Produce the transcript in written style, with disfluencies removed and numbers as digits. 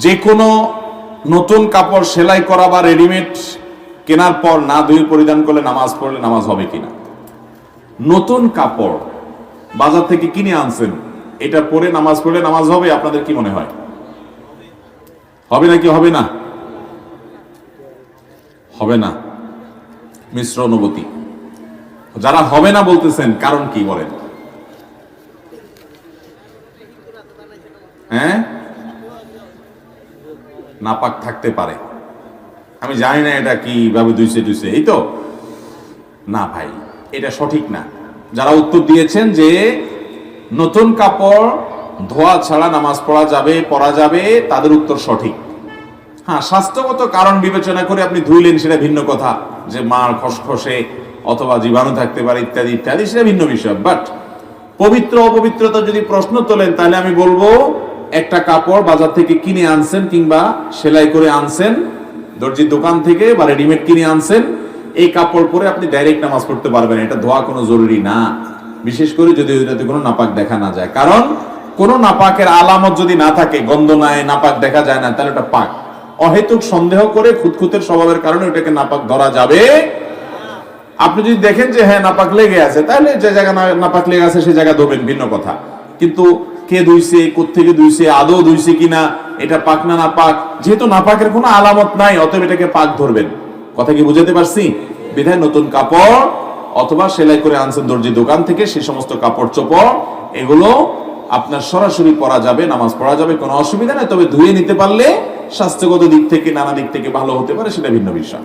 যে কোনো নতুন কাপড় সেলাই করা বা রেডিমেড কেনার পর না ধুয়ে পরিধান করলে নামাজ পড়লে নামাজ হবে কিনা? নতুন কাপড় বাজার থেকে কিনে আনছেন, এটা পরে নামাজ পড়লে নামাজ হবে? আপনাদের কি মনে হয়, হবে নাকি হবে না? হবে না, মিশ্র অনুভূতি। যারা হবে না বলতেছেন কারণ কি বলেন? হ্যাঁ, নাপাক থাকতে পারে, আমি জানি না এটা কি ভাবে ধুইছে এই তো না ভাই, এটা সঠিক না। যারা উত্তর দিয়েছেন যে নতুন কাপড় ধোয়া ছাড়া নামাজ পড়া যাবে তাদের উত্তর সঠিক। হ্যাঁ, স্বাস্থ্যগত কারণ বিবেচনা করে আপনি ধুইলেন সেটা ভিন্ন কথা, যে মার খসখসে অথবা জীবাণু থাকতে পারে ইত্যাদি ইত্যাদি, সেটা ভিন্ন বিষয়। বাট পবিত্র অপবিত্রতা যদি প্রশ্ন তোলেন, তাহলে আমি বলবো একটা কাপড় বাজার থেকে কিনে আনছেন কিংবা সেলাই করে আনছেন দর্জির দোকান থেকে বা রেডিমেড কিনে আনছেন, এই কাপড় পরে আপনি ডাইরেক্ট নামাজ পড়তে পারবেন, এটা ধোয়া কোনো জরুরি না, বিশেষ করে যদি ওইটাতে কোনো নাপাক দেখা না যায়। কারণ কোনো নাপাকের আলামত যদি না থাকে, গন্ধ নাই, নাপাক দেখা যায় না, তাহলে ওটা পাক। অহেতুক সন্দেহ করে খুঁতখুঁতের স্বভাবের কারণে ওটাকে নাপাক ধরা যাবে। আপনি যদি দেখেন যে হ্যাঁ নাপাক লেগে আছে, তাহলে যে জায়গা নাপাক লেগে আছে সেই জায়গা ধোবেন, ভিন্ন কথা। কিন্তু কে ধুইছে, কোত্থেকে ধুইছে, আদৌ ধুইছে কিনা, এটা পাক না নাপাক, যেহেতু নাপাকের কোনো আলামত নাই, অতএব এটাকে পাক ধরবেন। কথা কি বুঝাতে পারছি? বিধায় নতুন কাপড় অথবা সেলাই করে আনছেন দর্জি দোকান থেকে, সেই সমস্ত কাপড় চোপড় এগুলো আপনার সরাসরি পরা যাবে, নামাজ পড়া যাবে, কোনো অসুবিধা নেই। তবে ধুয়ে নিতে পারলে স্বাস্থ্যগত দিক থেকে নানা দিক থেকে ভালো হতে পারে, সেটা ভিন্ন বিষয়।